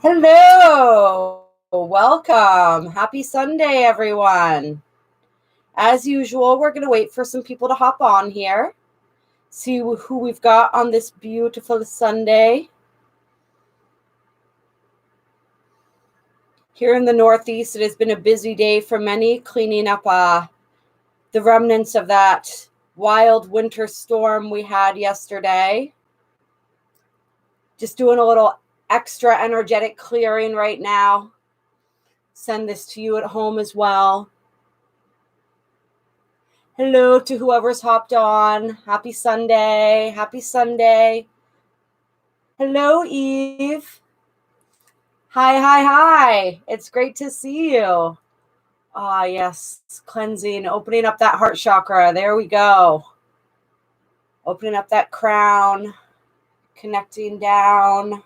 Hello, welcome. Happy Sunday, everyone. As usual, we're going to wait for some people to hop on here, see who we've got on this beautiful Sunday. Here in the Northeast, it has been a busy day for many, cleaning up the remnants of that wild winter storm we had yesterday. Just doing a little extra energetic clearing right now. Send this to you at home as well. Hello to whoever's hopped on. Happy Sunday. Happy Sunday. Hello, Eve. Hi. It's great to see you. Ah, yes. Cleansing, opening up that heart chakra. There we go. Opening up that crown, connecting down.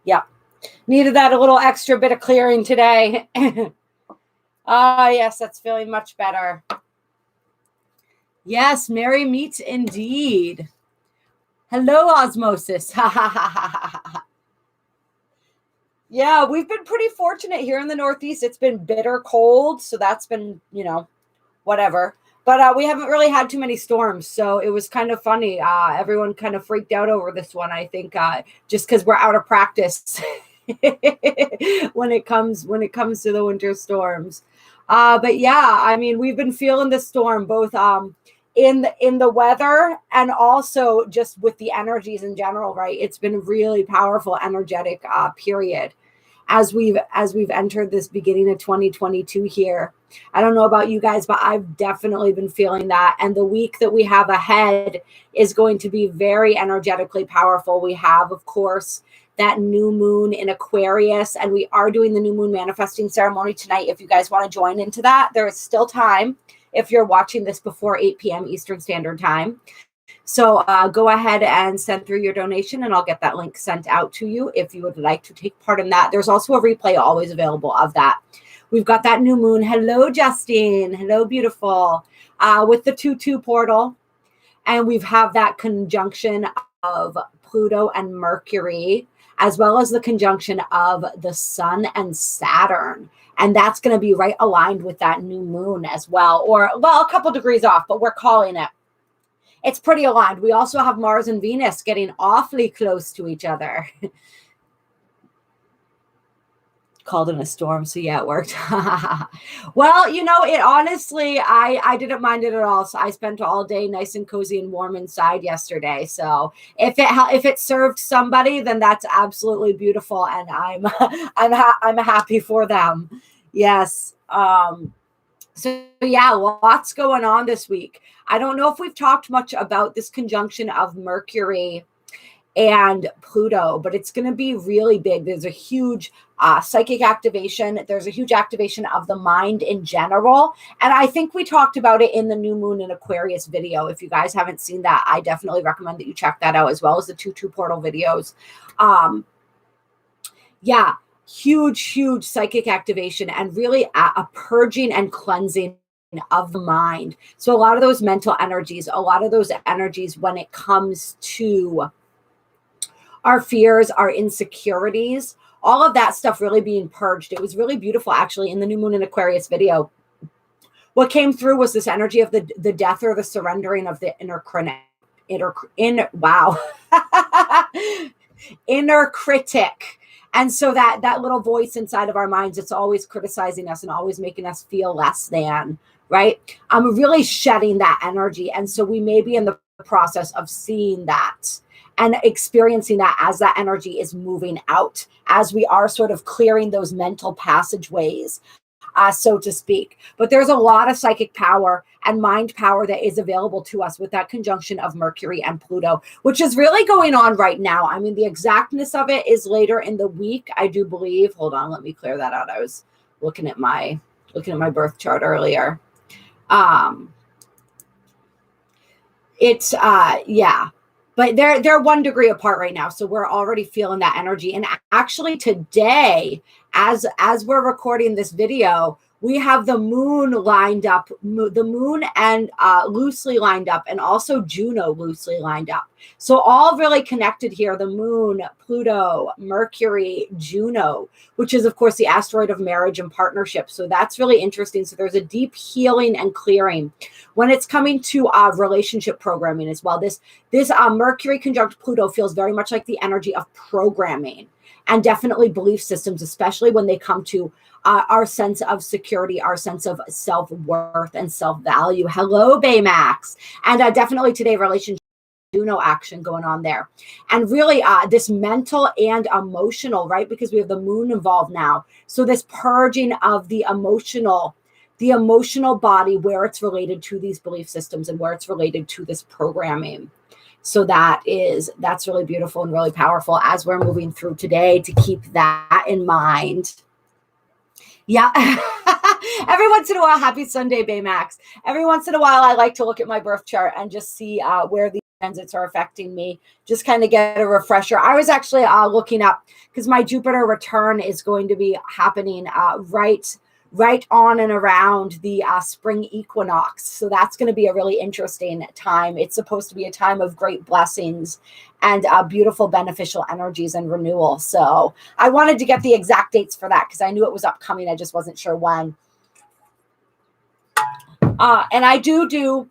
Yeah. Needed that a little extra bit of clearing today. Ah, yes, that's feeling much better. Yes, merry meets indeed. Hello, Osmosis. Yeah, we've been pretty fortunate here in the Northeast. It's been bitter cold, so that's been, whatever. But we haven't really had too many storms, so it was kind of funny. Everyone kind of freaked out over this one, I think, just because we're out of practice when it comes to the winter storms. But yeah, I mean, we've been feeling the storm both in the weather and also just with the energies in general, right? It's been a really powerful, energetic period as we've entered this beginning of 2022 here. I don't know about you guys, but I've definitely been feeling that. And the week that we have ahead is going to be very energetically powerful. We have, of course, that new moon in Aquarius, and we are doing the new moon manifesting ceremony tonight. If you guys want to join into that, there is still time if you're watching this before 8 p.m. Eastern Standard Time. So go ahead and send through your donation, and I'll get that link sent out to you if you would like to take part in that. There's also a replay always available of that. We've got that new moon. Hello, Justine. Hello, beautiful. With the 2-2 portal. And we've have that conjunction of Pluto and Mercury, as well as the conjunction of the Sun and Saturn. And that's going to be right aligned with that new moon as well. Or, well, a couple degrees off, but we're calling it. It's pretty aligned. We also have Mars and Venus getting awfully close to each other. Called in a storm, so yeah, it worked. Well, it honestly, I didn't mind it at all. So I spent all day nice and cozy and warm inside yesterday. So if it served somebody, then that's absolutely beautiful, and I'm happy for them. Yes. So yeah, lots going on this week. I don't know if we've talked much about this conjunction of Mercury and Pluto, but it's going to be really big. There's a huge psychic activation. There's a huge activation of the mind in general. And I think we talked about it in the new moon in Aquarius video. If you guys haven't seen that, I definitely recommend that you check that out, as well as the 2-2 portal videos. Yeah, huge psychic activation, and really a purging and cleansing of the mind. So a lot of those mental energies, when it comes to our fears, our insecurities, all of that stuff really being purged. It was really beautiful, actually, in the new moon in Aquarius video. What came through was this energy of the death or the surrendering of the inner critic. And so that little voice inside of our minds, it's always criticizing us and always making us feel less than, right? I'm really shedding that energy. And so we may be in the process of seeing that and experiencing that as that energy is moving out, as we are sort of clearing those mental passageways, so to speak. But there's a lot of psychic power and mind power that is available to us with that conjunction of Mercury and Pluto, which is really going on right now. I mean, the exactness of it is later in the week, I do believe. Hold on, let me clear that out. I was looking at my birth chart earlier. But they're 1 degree apart right now. So we're already feeling that energy. And actually today, as we're recording this video, we have the moon lined up, the moon and loosely lined up, and also Juno loosely lined up. So all really connected here, the moon, Pluto, Mercury, Juno, which is, of course, the asteroid of marriage and partnership. So that's really interesting. So there's a deep healing and clearing when it's coming to relationship programming as well. This Mercury conjunct Pluto feels very much like the energy of programming, and definitely belief systems, especially when they come to our sense of security, our sense of self-worth and self-value. Hello, Baymax. And definitely today, relationship, Juno action going on there. And really this mental and emotional, right? Because we have the moon involved now. So this purging of the emotional body, where it's related to these belief systems and where it's related to this programming. So that's really beautiful and really powerful as we're moving through today, to keep that in mind. Yeah. Every once in a while, happy Sunday, Baymax. Every once in a while, I like to look at my birth chart and just see where these transits are affecting me, just kind of get a refresher. I was actually looking up, because my Jupiter return is going to be happening right on and around the spring equinox. So that's going to be a really interesting time. It's supposed to be a time of great blessings and beautiful beneficial energies and renewal. So I wanted to get the exact dates for that, because I knew it was upcoming. I just wasn't sure when. And I do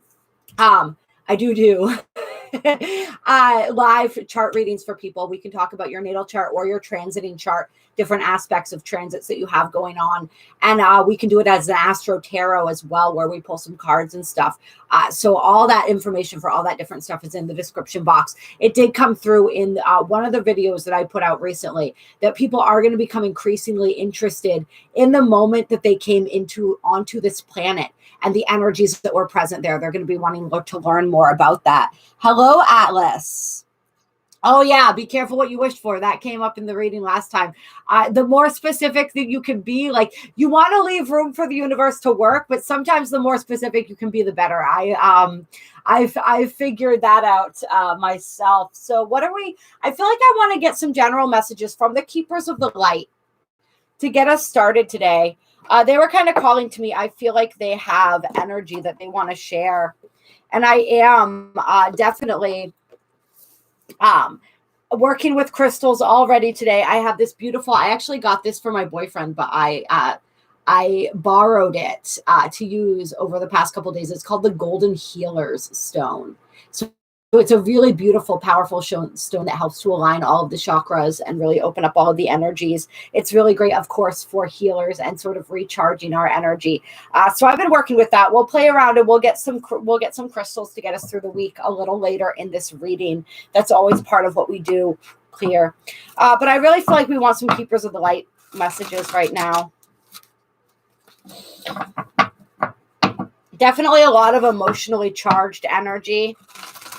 live chart readings for people. We can talk about your natal chart or your transiting chart, different aspects of transits that you have going on. And we can do it as an Astro Tarot as well, where we pull some cards and stuff. So all that information for all that different stuff is in the description box. It did come through in one of the videos that I put out recently, that people are going to become increasingly interested in the moment that they came onto this planet and the energies that were present there. They're going to be wanting to learn more about that. Hello, Atlas. Oh, yeah. Be careful what you wish for. That came up in the reading last time. The more specific that you can be, like, you want to leave room for the universe to work, but sometimes the more specific you can be, the better. I figured that out myself. So what are we? I feel like I want to get some general messages from the keepers of the light to get us started today. They were kind of calling to me. I feel like they have energy that they want to share. And I am definitely working with crystals already today. I have this beautiful, I actually got this for my boyfriend, but I borrowed it to use over the past couple of days. It's called the Golden Healer's Stone. So it's a really beautiful, powerful stone that helps to align all of the chakras and really open up all of the energies. It's really great, of course, for healers and sort of recharging our energy. So I've been working with that. We'll play around and we'll get some crystals to get us through the week a little later in this reading. That's always part of what we do here. But I really feel like we want some keepers of the light messages right now. Definitely a lot of emotionally charged energy.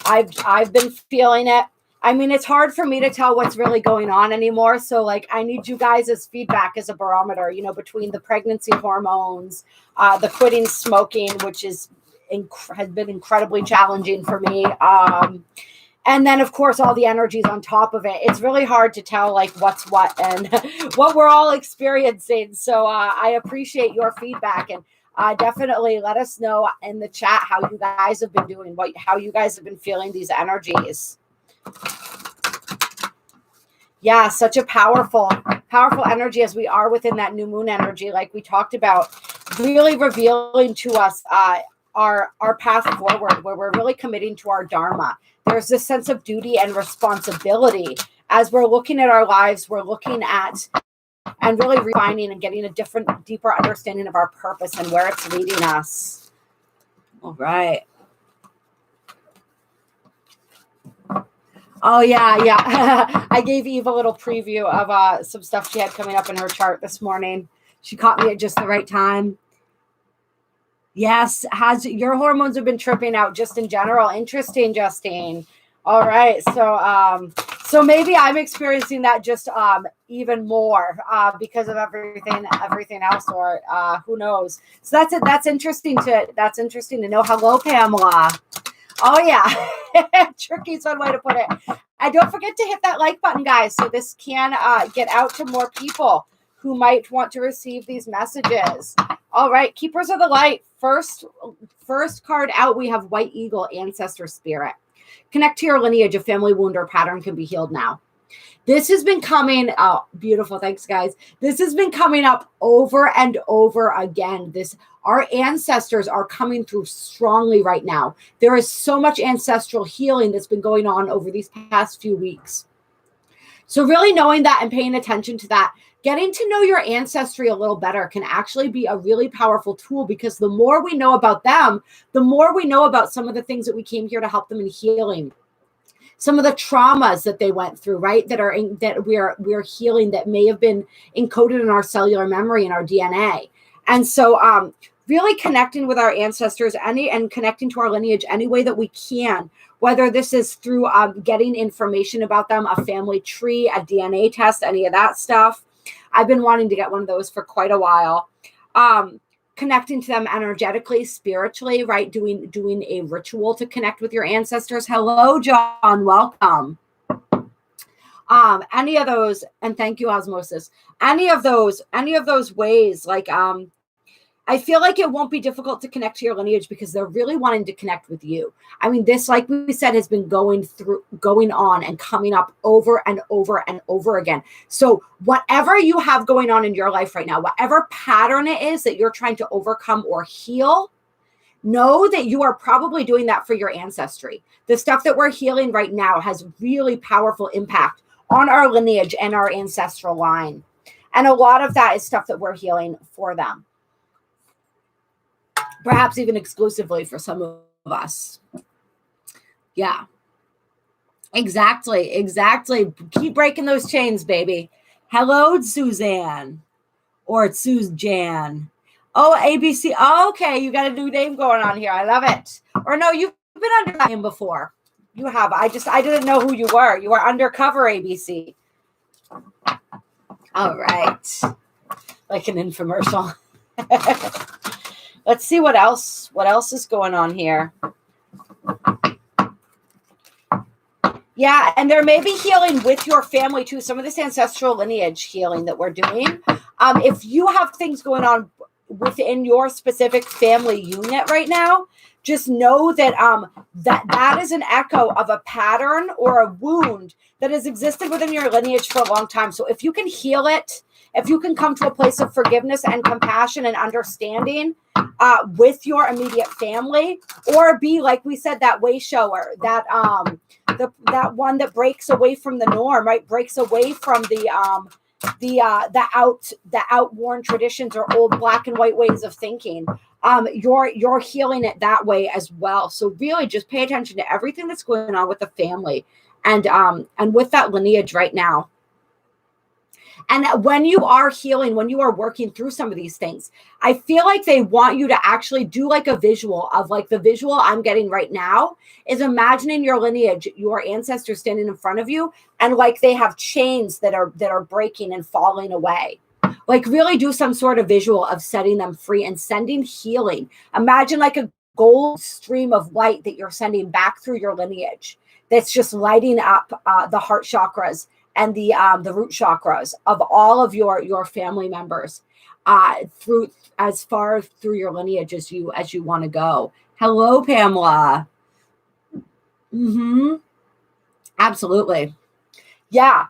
I've been feeling it. I mean, it's hard for me to tell what's really going on anymore. So, like, I need you guys' feedback as a barometer, between the pregnancy hormones, the quitting smoking, which has been incredibly challenging for me. And then, of course, all the energies on top of it. It's really hard to tell, like, what's what and what we're all experiencing. So I appreciate your feedback, and definitely let us know in the chat how you guys have been doing, how you guys have been feeling these energies. Yeah, such a powerful energy as we are within that new moon energy, like we talked about, really revealing to us our path forward, where we're really committing to our dharma. There's this sense of duty and responsibility as we're looking at our lives. We're looking at and really refining and getting a deeper understanding of our purpose and where it's leading us. All right. Oh, yeah. I gave Eve a little preview of some stuff she had coming up in her chart this morning. She caught me at just the right time. Yes. Your hormones have been tripping out just in general? Interesting, Justine. All right. So maybe I'm experiencing that just even more because of everything else, or who knows. So that's interesting to know. Hello, Pamela. Oh yeah. Tricky's one way to put it. And don't forget to hit that like button, guys, so this can get out to more people who might want to receive these messages. All right, Keepers of the Light. First card out, we have White Eagle, Ancestor Spirit. Connect to your lineage. A family wound or pattern can be healed now. This has been coming up. Beautiful. Thanks, guys. This has been coming up over and over again. Our ancestors are coming through strongly right now. There is so much ancestral healing that's been going on over these past few weeks. So really knowing that and paying attention to that, getting to know your ancestry a little better can actually be a really powerful tool, because the more we know about them, the more we know about some of the things that we came here to help them in healing. Some of the traumas that they went through, right? That we're healing, that may have been encoded in our cellular memory and our DNA. And so really connecting with our ancestors and connecting to our lineage any way that we can, whether this is through getting information about them, a family tree, a DNA test, any of that stuff. I've been wanting to get one of those for quite a while. Connecting to them energetically, spiritually, right? Doing a ritual to connect with your ancestors. Hello, John. Welcome. Any of those, and thank you, Osmosis. Any of those ways, like I feel like it won't be difficult to connect to your lineage, because they're really wanting to connect with you. I mean, this, like we said, has been going on and coming up over and over and over again. So whatever you have going on in your life right now, whatever pattern it is that you're trying to overcome or heal, know that you are probably doing that for your ancestry. The stuff that we're healing right now has really powerful impact on our lineage and our ancestral line. And a lot of that is stuff that we're healing for them. Perhaps even exclusively for some of us. Yeah. Exactly. Keep breaking those chains, baby. Hello, Suzanne. Or Suzanne. Oh, ABC. Oh, okay, you got a new name going on here. I love it. Or no, you've been under that name before. You have. I didn't know who you were. You were undercover, ABC. All right. Like an infomercial. Let's see what else is going on here. Yeah, and there may be healing with your family too. Some of this ancestral lineage healing that we're doing. If you have things going on within your specific family unit right now, just know that that is an echo of a pattern or a wound that has existed within your lineage for a long time. So if you can heal it, if you can come to a place of forgiveness and compassion and understanding with your immediate family, or be, like we said, that way shower, that one that breaks away from the norm, right? Breaks away from the outworn traditions or old black and white ways of thinking. You're healing it that way as well. So really just pay attention to everything that's going on with the family and with that lineage right now. And when you are healing, when you are working through some of these things, I feel like they want you to actually do like a visual of, like, the visual I'm getting right now is imagining your lineage, your ancestors standing in front of you, and like they have chains that are breaking and falling away. Like really do some sort of visual of setting them free and sending healing. Imagine like a gold stream of light that you're sending back through your lineage that's just lighting up the heart chakras and the root chakras of all of your family members through as far through your lineage as you want to go. Hello, Pamela. Absolutely. Yeah,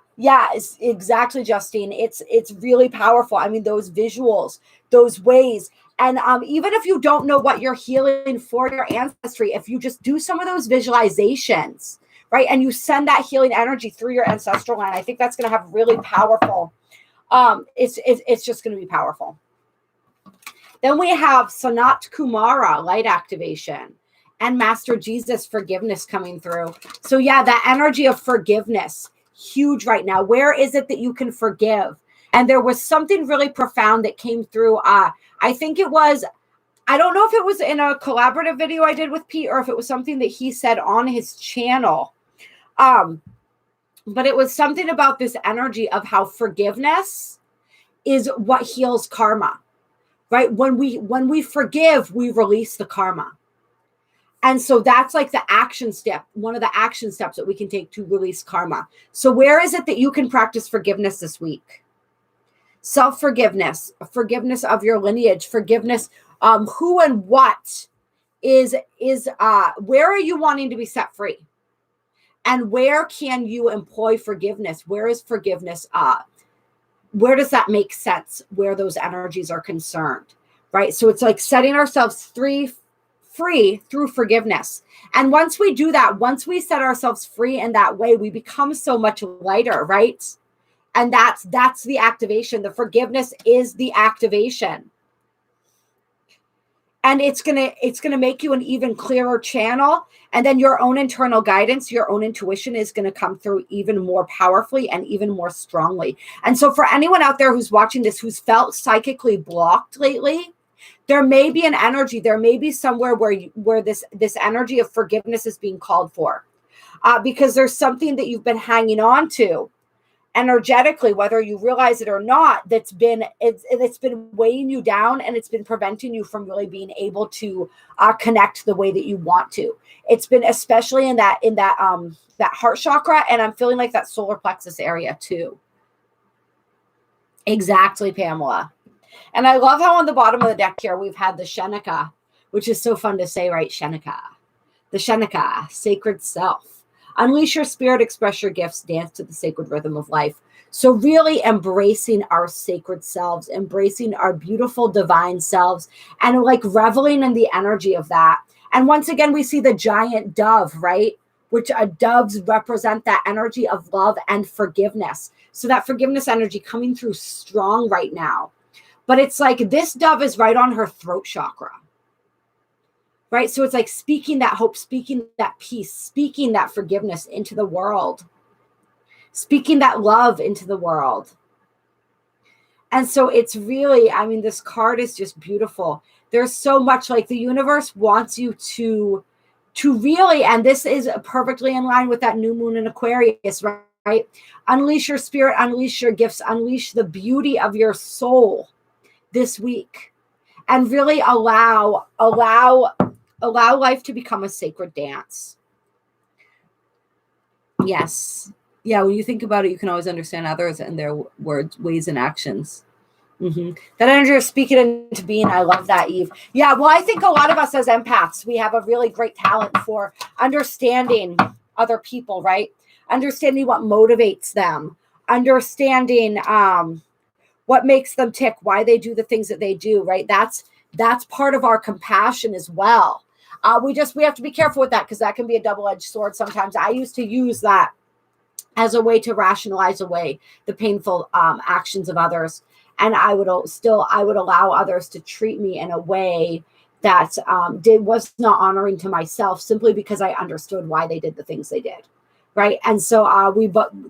exactly, Justine. It's really powerful. I mean, those visuals, those ways. And even if you don't know what you're healing for your ancestry, if you just do some of those visualizations, right, and you send that healing energy through your ancestral line, I think that's going to have really powerful. It's just going to be powerful. Then we have Sanat Kumara, light activation, and Master Jesus, forgiveness coming through. So yeah, that energy of forgiveness, huge right now. Where is it that you can forgive? And there was something really profound that came through. I think it was, I don't know if it was in a collaborative video I did with Pete or if it was something that he said on his channel. But it was something about this energy of how forgiveness is what heals karma, right? When we forgive, we release the karma. And so that's like the action step, one of the action steps that we can take to release karma. So where is it that you can practice forgiveness this week? self-forgiveness, forgiveness of your lineage, forgiveness, who and what is where are you wanting to be set free? And where can you employ forgiveness? Where is forgiveness? Where does that make sense? Where those energies are concerned, right? So it's like setting ourselves free through forgiveness. And once we do that, once we set ourselves free in that way, we become so much lighter, right? And that's the activation. The forgiveness is the activation. And it's gonna make you an even clearer channel. And then your own internal guidance, your own intuition is going to come through even more powerfully and even more strongly. And so for anyone out there who's watching this, who's felt psychically blocked lately, there may be an energy, there may be somewhere where this energy of forgiveness is being called for, because there's something that you've been hanging on to energetically, whether you realize it or not, it's been weighing you down, and it's been preventing you from really being able to connect the way that you want to. It's been especially in that heart chakra, and I'm feeling like that solar plexus area too. Exactly, Pamela. And I love how on the bottom of the deck here we've had the Shenika, which is so fun to say, right? Shenika, the Shenika, sacred self. Unleash your spirit, express your gifts, dance to the sacred rhythm of life. So really embracing our sacred selves, embracing our beautiful divine selves, and like reveling in the energy of that. And once again, we see the giant dove, right? Which doves represent that energy of love and forgiveness. So that forgiveness energy coming through strong right now. But it's like this dove is right on her throat chakra. Right? So it's like speaking that hope, speaking that peace, speaking that forgiveness into the world, speaking that love into the world. And so it's really, I mean, this card is just beautiful. There's so much, like the universe wants you to really, and this is perfectly in line with that new moon in Aquarius, right? Unleash your spirit, unleash your gifts, unleash the beauty of your soul this week, and really allow life to become a sacred dance. Yes. Yeah, when you think about it, you can always understand others and their words, ways, and actions. Mm-hmm. That energy of speaking into being, I love that, Eve. Yeah, well, I think a lot of us as empaths, we have a really great talent for understanding other people, right? Understanding what motivates them, understanding what makes them tick, why they do the things that they do, right? That's part of our compassion as well. We have to be careful with that, because that can be a double-edged sword sometimes. I used to use that as a way to rationalize away the painful actions of others. And I would allow others to treat me in a way that was not honoring to myself, simply because I understood why they did the things they did. Right. And so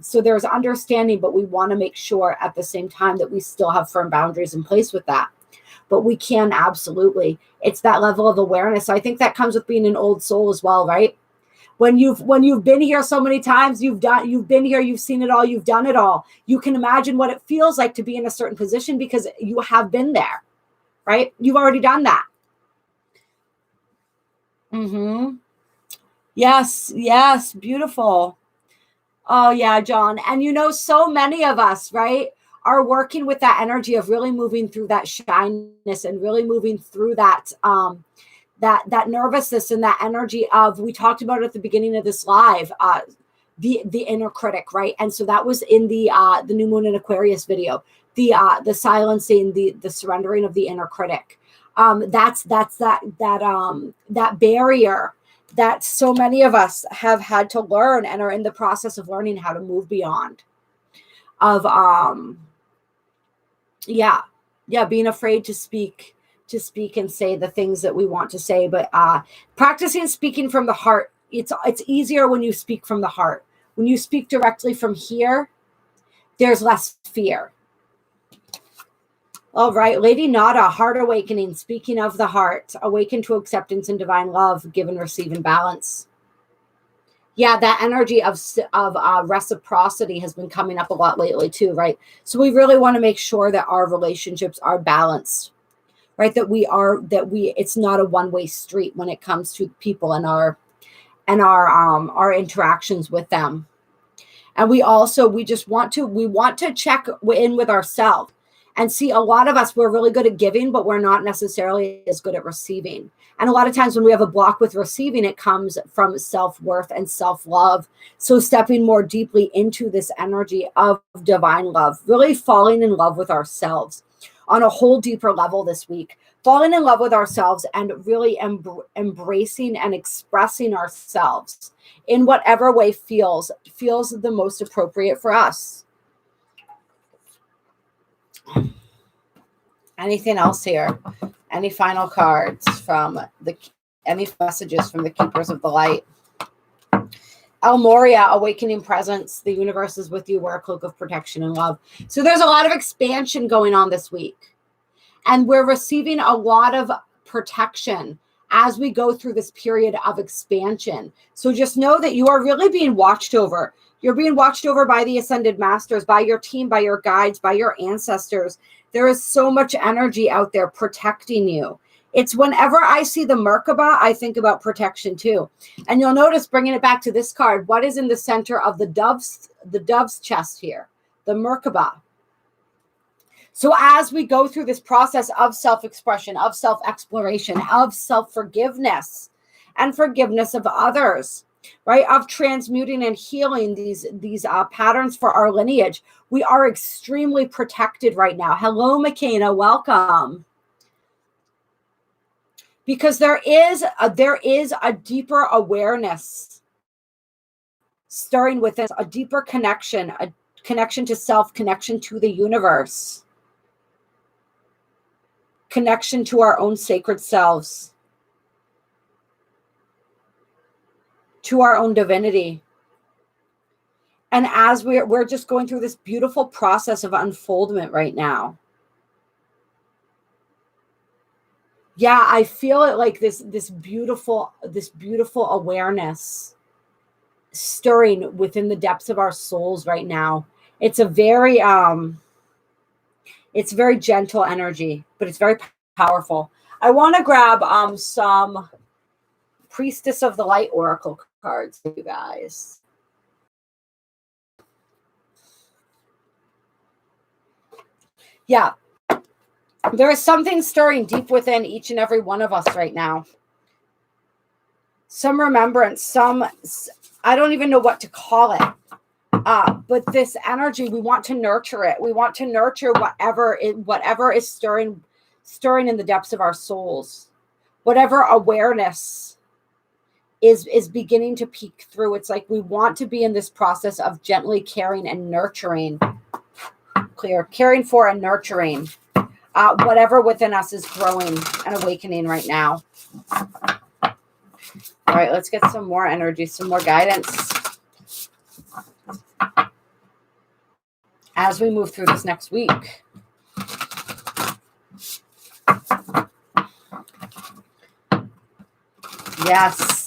so there's understanding, but we want to make sure at the same time that we still have firm boundaries in place with that. But we can absolutely, it's that level of awareness. So I think that comes with being an old soul as well, right? When you've been here so many times, you've been here, you've seen it all, you've done it all. You can imagine what it feels like to be in a certain position, because you have been there, right? You've already done that. Mm-hmm. Yes, beautiful. Oh yeah, John. And so many of us, right, are working with that energy of really moving through that shyness, and really moving through that that nervousness, and that energy of, we talked about it at the beginning of this live, the inner critic, right? And so that was in the new moon in Aquarius video, the silencing, the surrendering of the inner critic. That's that barrier that so many of us have had to learn, and are in the process of learning how to move beyond, of being afraid to speak and say the things that we want to say. But practicing speaking from the heart, it's easier when you speak from the heart. When you speak directly from here, there's less fear. All right, Lady Nada, heart awakening. Speaking of the heart, awaken to acceptance and divine love, give and receive in balance. Yeah, that energy of reciprocity has been coming up a lot lately too, right? So we really want to make sure that our relationships are balanced, right? It's not a one-way street when it comes to people and our interactions with them. And we want to check in with ourselves. And see, a lot of us, we're really good at giving, but we're not necessarily as good at receiving. And a lot of times when we have a block with receiving, it comes from self-worth and self-love. So stepping more deeply into this energy of divine love, really falling in love with ourselves on a whole deeper level this week, falling in love with ourselves and really embracing and expressing ourselves in whatever way feels the most appropriate for us. Anything else here? Any final cards from any messages from the Keepers of the Light? Moria, awakening presence. The universe is with you. Wear a cloak of protection and love. So there's a lot of expansion going on this week. And we're receiving a lot of protection as we go through this period of expansion. So just know that you are really being watched over. You're being watched over by the Ascended Masters, by your team, by your guides, by your ancestors. There is so much energy out there protecting you. It's whenever I see the Merkaba, I think about protection too. And you'll notice, bringing it back to this card, what is in the center of the dove's chest here? The Merkaba. So as we go through this process of self-expression, of self-exploration, of self-forgiveness and forgiveness of others, right, of transmuting and healing these patterns for our lineage, we are extremely protected right now. Hello, McKenna, welcome. Because there is a deeper awareness stirring within us, a deeper connection, a connection to self, connection to the universe, connection to our own sacred selves, to our own divinity. And as we're just going through this beautiful process of unfoldment right now. Yeah, I feel it like this beautiful awareness stirring within the depths of our souls right now. It's a very gentle energy, but it's very powerful. I want to grab some Priestess of the Light Oracle cards for you guys. Yeah. There is something stirring deep within each and every one of us right now. Some remembrance, I don't even know what to call it. But this energy, we want to nurture it. We want to nurture whatever is stirring in the depths of our souls. Whatever awareness is beginning to peek through. It's like we want to be in this process of gently caring and nurturing. Caring for and nurturing. Whatever within us is growing and awakening right now. All right, let's get some more energy, some more guidance as we move through this next week. Yes.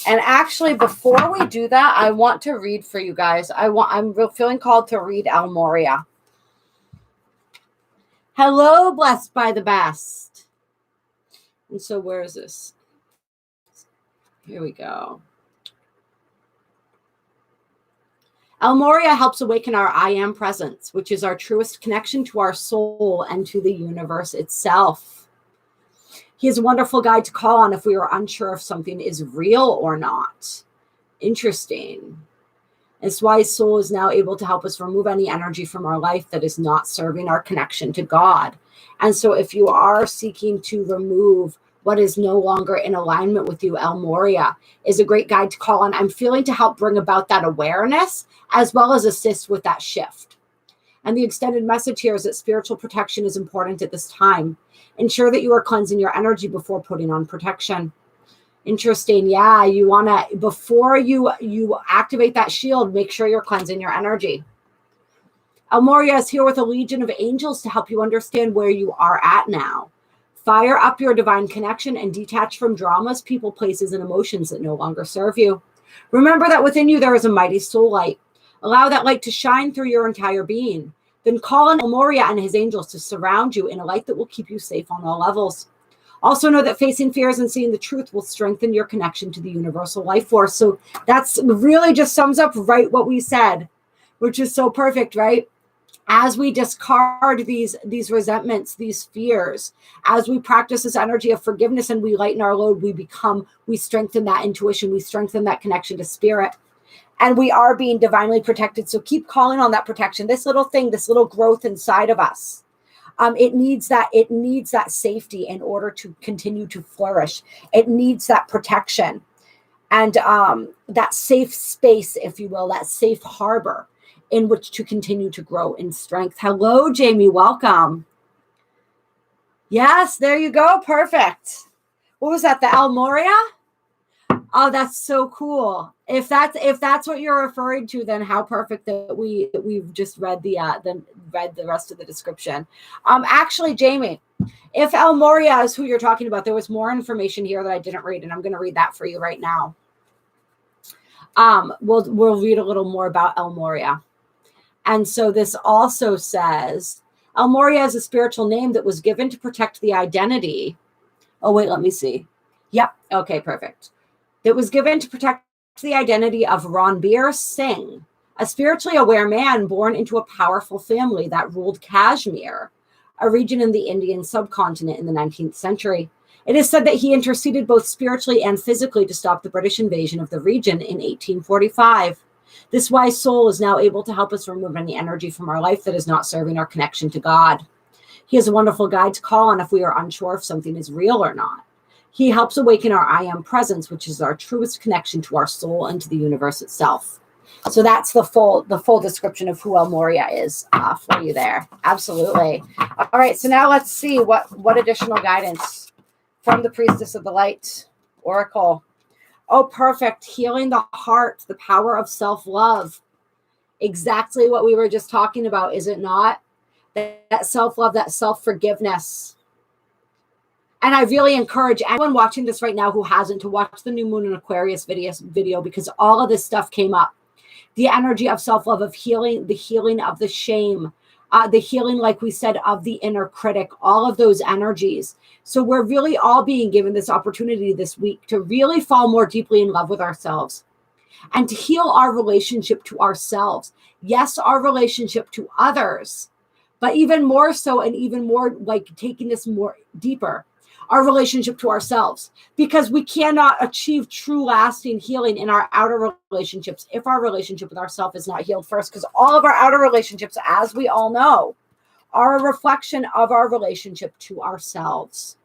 And actually, before we do that, I want to read for you guys. I'm feeling called to read Moria. Hello, blessed by the best. And so where is this? Here we go. Moria helps awaken our I am presence, which is our truest connection to our soul and to the universe itself. He is a wonderful guide to call on if we are unsure if something is real or not. Interesting. It's why soul is now able to help us remove any energy from our life that is not serving our connection to God. And so if you are seeking to remove what is no longer in alignment with you, Moria is a great guide to call on. I'm feeling to help bring about that awareness as well as assist with that shift. And the extended message here is that spiritual protection is important at this time. Ensure that you are cleansing your energy before putting on protection. Interesting. Yeah, you want to, before you activate that shield, make sure you're cleansing your energy. Moria is here with a legion of angels to help you understand where you are at now. Fire up your divine connection and detach from dramas, people, places, and emotions that no longer serve you. Remember that within you there is a mighty soul light. Allow that light to shine through your entire being. Then call on Moria and his angels to surround you in a light that will keep you safe on all levels. Also know that facing fears and seeing the truth will strengthen your connection to the universal life force. So that's really just sums up right what we said, which is so perfect, right? As we discard these resentments, these fears, as we practice this energy of forgiveness and we lighten our load, we strengthen that intuition, we strengthen that connection to spirit, and we are being divinely protected. So keep calling on that protection. This little thing, this little growth inside of us, it needs that safety in order to continue to flourish. It needs that protection and that safe space, if you will, that safe harbor in which to continue to grow in strength. Hello, Jamie. Welcome. Yes, there you go. Perfect. What was that? The Almoria? Oh, that's so cool. If that's what you're referring to, then how perfect that we've just read the rest of the description. Actually, Jamie, if Almoria is who you're talking about, there was more information here that I didn't read, and I'm going to read that for you right now. We'll read a little more about Almoria. And so this also says, Almoria is a spiritual name that was given to protect the identity. Oh, wait, let me see. Yep. Okay, perfect. That was given to protect the identity of Ranbir Singh, a spiritually aware man born into a powerful family that ruled Kashmir, a region in the Indian subcontinent in the 19th century. It is said that he interceded both spiritually and physically to stop the British invasion of the region in 1845. This wise soul is now able to help us remove any energy from our life that is not serving our connection to God. He is a wonderful guide to call on if we are unsure if something is real or not. He helps awaken our I am presence, which is our truest connection to our soul and to the universe itself. So that's the full description of who Almoria is for you there. Absolutely. All right, so now let's see what additional guidance from the Priestess of the Light Oracle. Oh, perfect. Healing the heart, the power of self-love. Exactly what we were just talking about, is it not? That self-love, that self-forgiveness. And I really encourage anyone watching this right now who hasn't to watch the New Moon in Aquarius video, because all of this stuff came up. The energy of self-love, of healing, the healing of the shame, the healing, like we said, of the inner critic, all of those energies. So we're really all being given this opportunity this week to really fall more deeply in love with ourselves and to heal our relationship to ourselves. Yes, our relationship to others, but even more so, and even more like taking this more deeper, our relationship to ourselves, because we cannot achieve true lasting healing in our outer relationships if our relationship with ourselves is not healed first, because all of our outer relationships, as we all know, are a reflection of our relationship to ourselves.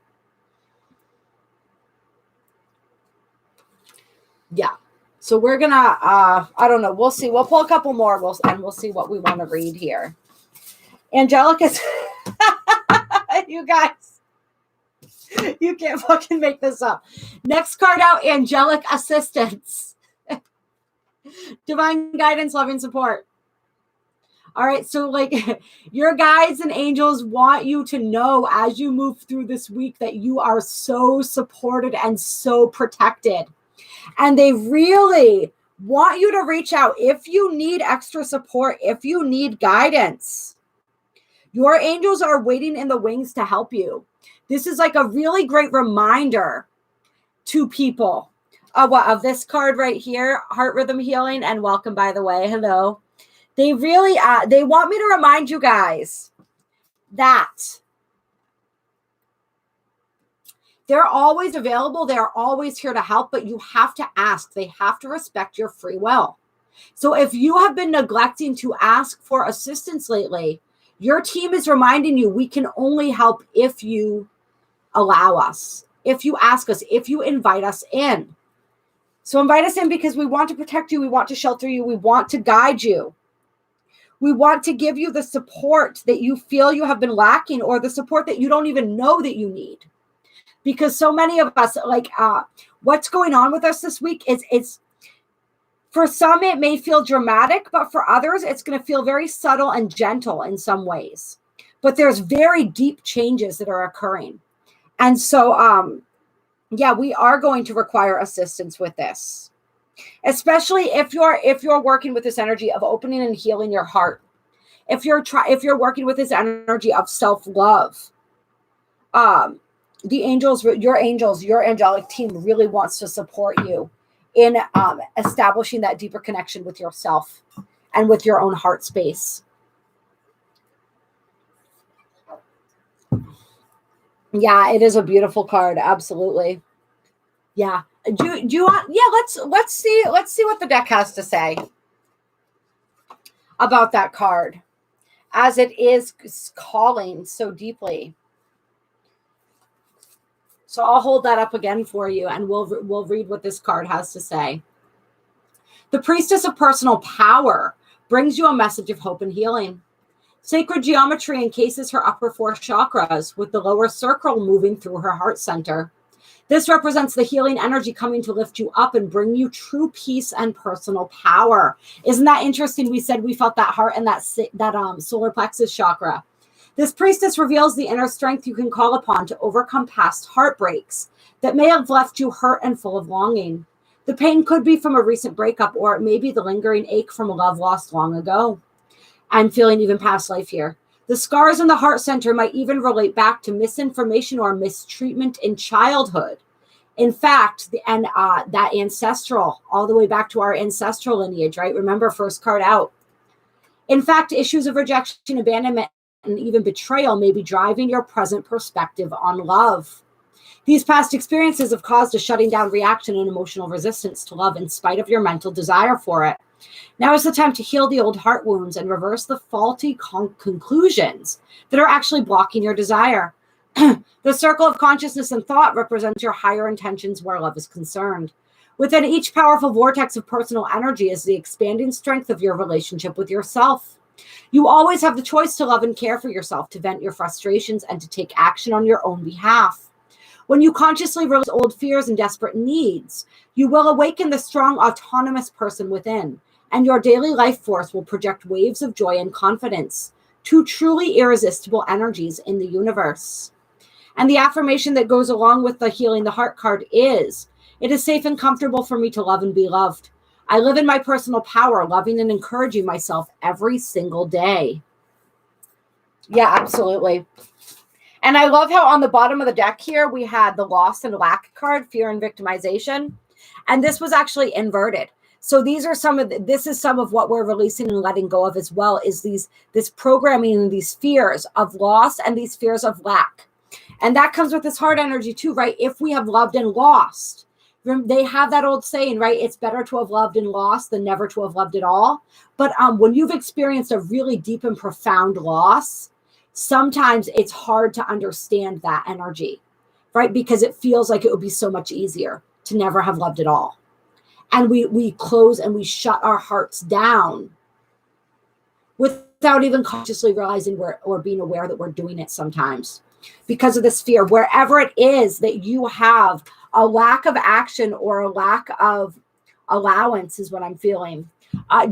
Yeah. So we're gonna, I don't know. We'll see. We'll pull a couple more. We'll see what we want to read here. Angelic is, you guys, you can't fucking make this up. Next card out, Angelic Assistance. Divine guidance, love, and support. All right, so like your guides and angels want you to know as you move through this week that you are so supported and so protected. And they really want you to reach out if you need extra support, if you need guidance. Your angels are waiting in the wings to help you. This is like a really great reminder to people of this card right here, Heart Rhythm Healing, and welcome, by the way. Hello. They really, they want me to remind you guys that they're always available. They're always here to help, but you have to ask. They have to respect your free will. So if you have been neglecting to ask for assistance lately, your team is reminding you we can only help if you allow us, if you ask us, if you invite us in. So invite us in because we want to protect you. We want to shelter you. We want to guide you. We want to give you the support that you feel you have been lacking, or the support that you don't even know that you need. Because so many of us, like what's going on with us this week is it's, for some, it may feel dramatic, but for others, it's going to feel very subtle and gentle in some ways. But there's very deep changes that are occurring. And so, yeah, we are going to require assistance with this. Especially if you're working with this energy of opening and healing your heart, if you're working with this energy of self-love, the angels, your angelic team really wants to support you in establishing that deeper connection with yourself and with your own heart space. Yeah, it is a beautiful card. Absolutely. Yeah. Do you want, yeah, let's see what the deck has to say about that card as it is calling so deeply. So I'll hold that up again for you and we'll read what this card has to say. The Priestess of Personal Power brings you a message of hope and healing. Sacred geometry encases her upper four chakras, with the lower circle moving through her heart center. This represents the healing energy coming to lift you up and bring you true peace and personal power. Isn't that interesting? We said we felt that heart and that solar plexus chakra. This priestess reveals the inner strength you can call upon to overcome past heartbreaks that may have left you hurt and full of longing. The pain could be from a recent breakup, or it may be the lingering ache from a love lost long ago. I'm feeling even past life here. The scars in the heart center might even relate back to misinformation or mistreatment in childhood. In fact, that ancestral, all the way back to our ancestral lineage, right? Remember, first card out. In fact, issues of rejection, abandonment, and even betrayal may be driving your present perspective on love. These past experiences have caused a shutting down reaction and emotional resistance to love in spite of your mental desire for it. Now is the time to heal the old heart wounds and reverse the faulty conclusions that are actually blocking your desire. The circle of consciousness and thought represents your higher intentions where love is concerned. Within each powerful vortex of personal energy is the expanding strength of your relationship with yourself. You always have the choice to love and care for yourself, to vent your frustrations, and to take action on your own behalf. When you consciously release old fears and desperate needs, you will awaken the strong, autonomous person within, and your daily life force will project waves of joy and confidence, two truly irresistible energies in the universe. And the affirmation that goes along with the Healing the Heart card is, it is safe and comfortable for me to love and be loved. I live in my personal power, loving and encouraging myself every single day. Yeah, absolutely. And I love how on the bottom of the deck here, we had the loss and lack card, fear and victimization. And this was actually inverted. So these are this is some of what we're releasing and letting go of as well, is this programming and these fears of loss and these fears of lack. And that comes with this heart energy too, right? If we have loved and lost, they have that old saying, right? It's better to have loved and lost than never to have loved at all. But when you've experienced a really deep and profound loss, sometimes it's hard to understand that energy, right? Because it feels like it would be so much easier to never have loved at all. And we close and we shut our hearts down without even consciously realizing or being aware that we're doing it sometimes because of this fear. Wherever it is that you have a lack of action or a lack of allowance is what I'm feeling,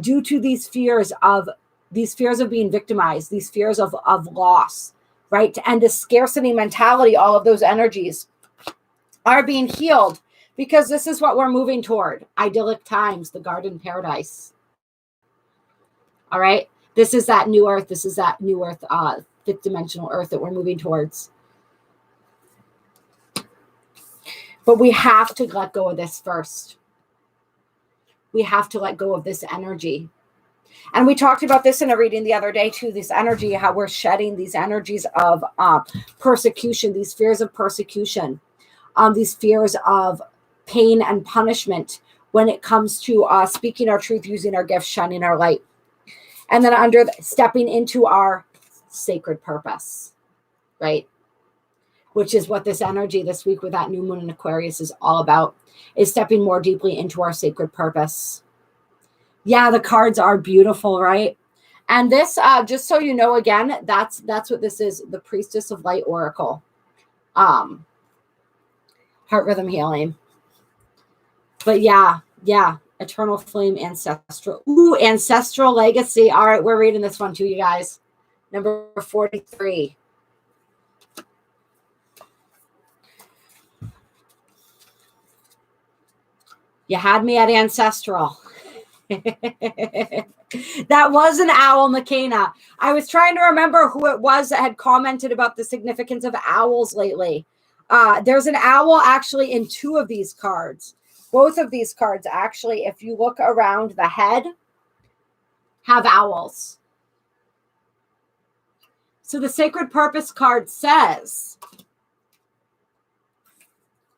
due to these fears of being victimized, these fears of loss, right? And the scarcity mentality, all of those energies are being healed because this is what we're moving toward. Idyllic times, the garden paradise. All right. This is that new earth. This is that new earth, fifth dimensional earth that we're moving towards. But we have to let go of this first. We have to let go of this energy. And we talked about this in a reading the other day too, this energy, how we're shedding these energies of persecution, these fears of persecution, these fears of pain and punishment when it comes to speaking our truth, using our gifts, shining our light. And then stepping into our sacred purpose, right? Which is what this energy this week with that new moon in Aquarius is all about, is stepping more deeply into our sacred purpose. Yeah, the cards are beautiful, right? And this, just so you know, again, that's what this is, the Priestess of Light Oracle. Heart rhythm healing. But yeah, Eternal Flame, Ancestral. Ooh, Ancestral Legacy. All right, we're reading this one too, you guys. Number 43. You had me at Ancestral. That was an owl, McKenna. I was trying to remember who it was that had commented about the significance of owls lately. There's an owl actually in two of these cards. Both of these cards, actually, if you look around the head, have owls. So the Sacred Purpose card says,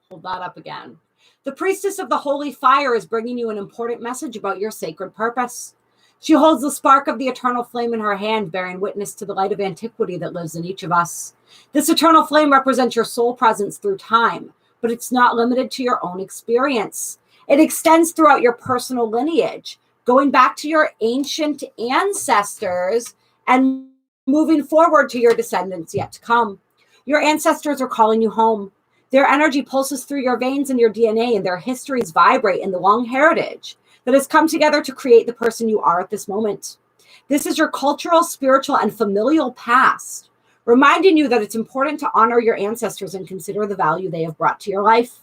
hold that up again. The Priestess of the Holy Fire is bringing you an important message about your sacred purpose. She holds the spark of the eternal flame in her hand, bearing witness to the light of antiquity that lives in each of us. This eternal flame represents your soul presence through time, but it's not limited to your own experience. It extends throughout your personal lineage, going back to your ancient ancestors and moving forward to your descendants yet to come. Your ancestors are calling you home. Their energy pulses through your veins and your DNA, and their histories vibrate in the long heritage that has come together to create the person you are at this moment. This is your cultural, spiritual, and familial past, reminding you that it's important to honor your ancestors and consider the value they have brought to your life.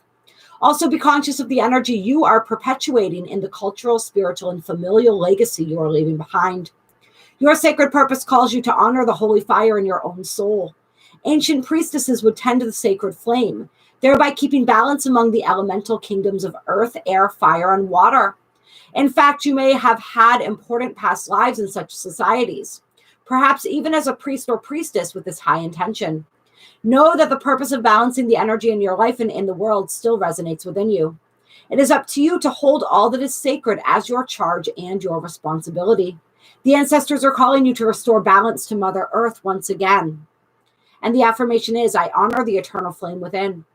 Also, be conscious of the energy you are perpetuating in the cultural, spiritual, and familial legacy you are leaving behind. Your sacred purpose calls you to honor the holy fire in your own soul. Ancient priestesses would tend to the sacred flame, thereby keeping balance among the elemental kingdoms of earth, air, fire, and water. In fact, you may have had important past lives in such societies, perhaps even as a priest or priestess with this high intention. Know that the purpose of balancing the energy in your life and in the world still resonates within you. It is up to you to hold all that is sacred as your charge and your responsibility. The ancestors are calling you to restore balance to Mother Earth once again. And the affirmation is, I honor the eternal flame within.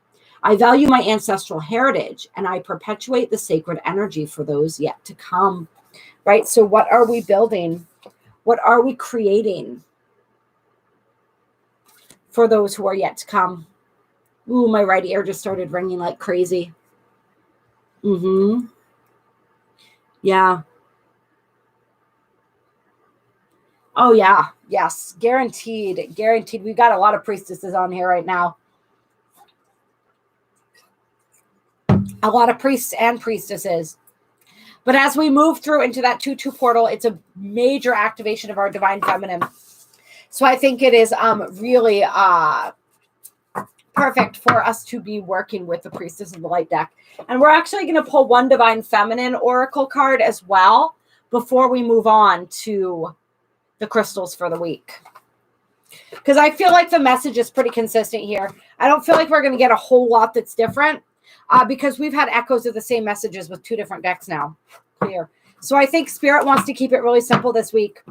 I value my ancestral heritage, and I perpetuate the sacred energy for those yet to come. Right? So what are we building? What are we creating for those who are yet to come? Ooh, my right ear just started ringing like crazy. Yeah. Oh, yeah. Yes. Guaranteed. Guaranteed. We've got a lot of priestesses on here right now. A lot of priests and priestesses. But as we move through into that 2-2 portal, it's a major activation of our divine feminine. So I think it is really perfect for us to be working with the Priestess of the Light deck. And we're actually going to pull one divine feminine oracle card as well before we move on to the crystals for the week. Because I feel like the message is pretty consistent here. I don't feel like we're going to get a whole lot that's different because we've had echoes of the same messages with two different decks now. Clear. So I think Spirit wants to keep it really simple this week.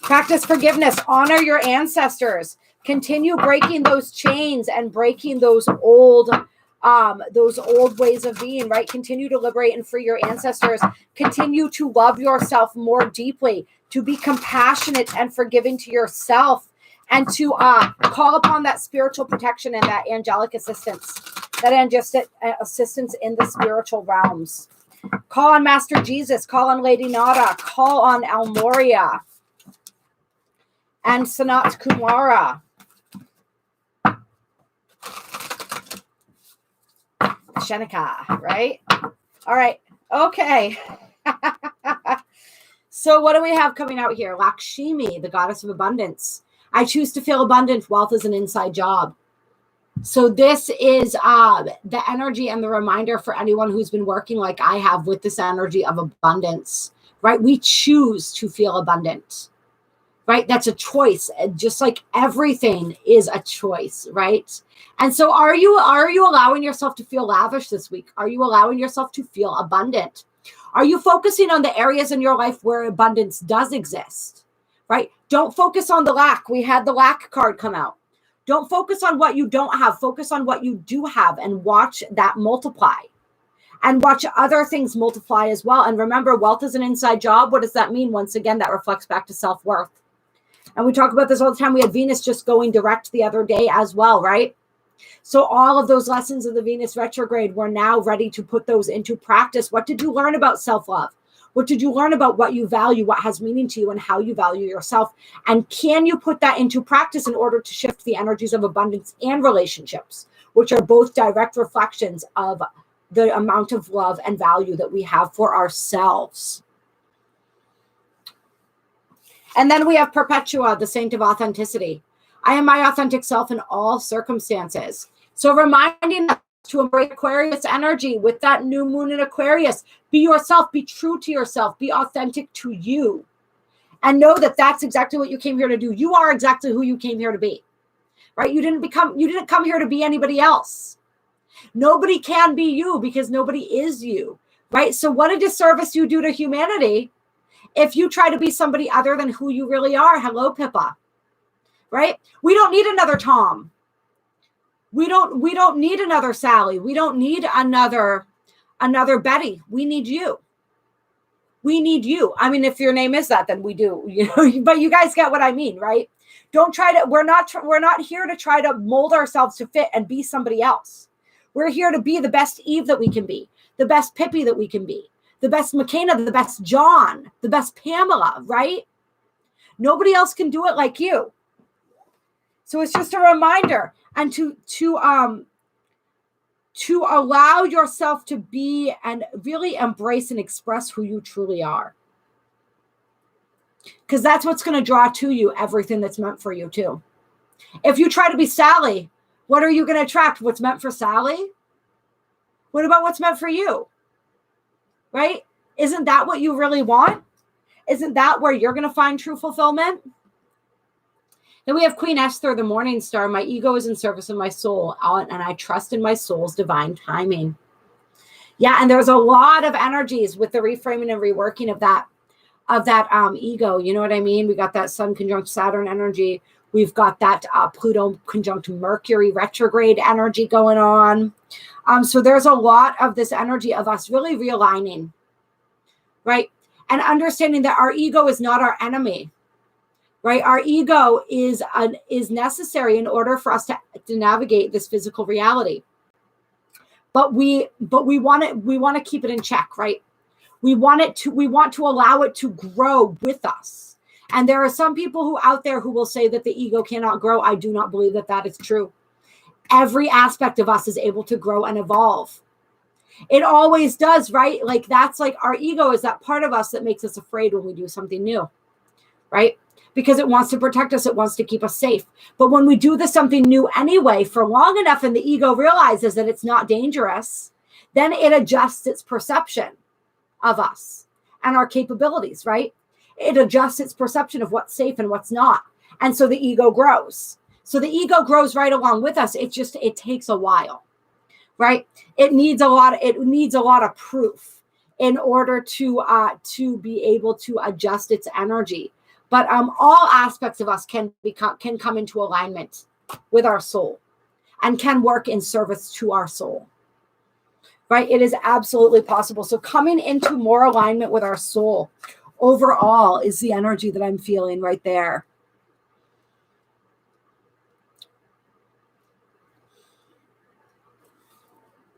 Practice forgiveness. Honor your ancestors. Continue breaking those chains and breaking those old ways of being, right? Continue to liberate and free your ancestors. Continue to love yourself more deeply, to be compassionate and forgiving to yourself, and to call upon that spiritual protection and that angelic assistance, assistance in the spiritual realms. Call on Master Jesus, call on Lady Nada, call on Almoria and Sanat Kumara. Shenika, right? All right. Okay. So what do we have coming out here? Lakshmi, the goddess of abundance. I choose to feel abundant. Wealth is an inside job. So this is the energy and the reminder for anyone who's been working like I have with this energy of abundance, right? We choose to feel abundant, right? That's a choice. Just like everything is a choice, right? And so are you allowing yourself to feel lavish this week? Are you allowing yourself to feel abundant? Are you focusing on the areas in your life where abundance does exist, right? Don't focus on the lack. We had the lack card come out. Don't focus on what you don't have. Focus on what you do have and watch that multiply. And watch other things multiply as well. And remember, wealth is an inside job. What does that mean? Once again, that reflects back to self-worth. And we talk about this all the time. We had Venus just going direct the other day as well, right? So all of those lessons of the Venus retrograde, we're now ready to put those into practice. What did you learn about self-love? What did you learn about what you value, what has meaning to you, and how you value yourself? And can you put that into practice in order to shift the energies of abundance and relationships, which are both direct reflections of the amount of love and value that we have for ourselves? And then we have Perpetua, the saint of authenticity. I am my authentic self in all circumstances. So reminding us to embrace Aquarius energy with that new moon in Aquarius. Be yourself, be true to yourself, be authentic to you. And know that that's exactly what you came here to do. You are exactly who you came here to be, right? You didn't come here to be anybody else. Nobody can be you because nobody is you, right? So what a disservice you do to humanity if you try to be somebody other than who you really are. Hello, Pippa, right? We don't need another Tom. We don't need another Sally. We don't need another Betty. We need you. We need you. I mean, if your name is that, then we do, but you guys get what I mean, right? Don't try to, we're not here to try to mold ourselves to fit and be somebody else. We're here to be the best Eve that we can be, the best Pippi that we can be, the best McKenna, the best John, the best Pamela, right? Nobody else can do it like you. So it's just a reminder, and to allow yourself to be and really embrace and express who you truly are. Because that's what's going to draw to you everything that's meant for you too. If you try to be Sally, what are you going to attract? What's meant for Sally? What about what's meant for you? Right? Isn't that what you really want? Isn't that where you're going to find true fulfillment? Then we have Queen Esther, the morning star. My ego is in service of my soul, and I trust in my soul's divine timing. Yeah, and there's a lot of energies with the reframing and reworking of that ego. You know what I mean? We got that Sun conjunct Saturn energy. We've got that Pluto conjunct Mercury retrograde energy going on. So there's a lot of this energy of us really realigning, right? And understanding that our ego is not our enemy. Right, our ego is necessary in order for us to navigate this physical reality. But we want to keep it in check, right? We want to allow it to grow with us. And there are some people who out there who will say that the ego cannot grow. I do not believe that is true. Every aspect of us is able to grow and evolve. It always does, right? Like that's like our ego is that part of us that makes us afraid when we do something new, right? Because it wants to protect us. It wants to keep us safe. But when we do something new anyway, for long enough, and the ego realizes that it's not dangerous, then it adjusts its perception of us and our capabilities, right? It adjusts its perception of what's safe and what's not. And so the ego grows. So the ego grows right along with us. It takes a while, right? It needs a lot of proof in order to be able to adjust its energy. But all aspects of us can come into alignment with our soul and can work in service to our soul, right? It is absolutely possible. So coming into more alignment with our soul overall is the energy that I'm feeling right there.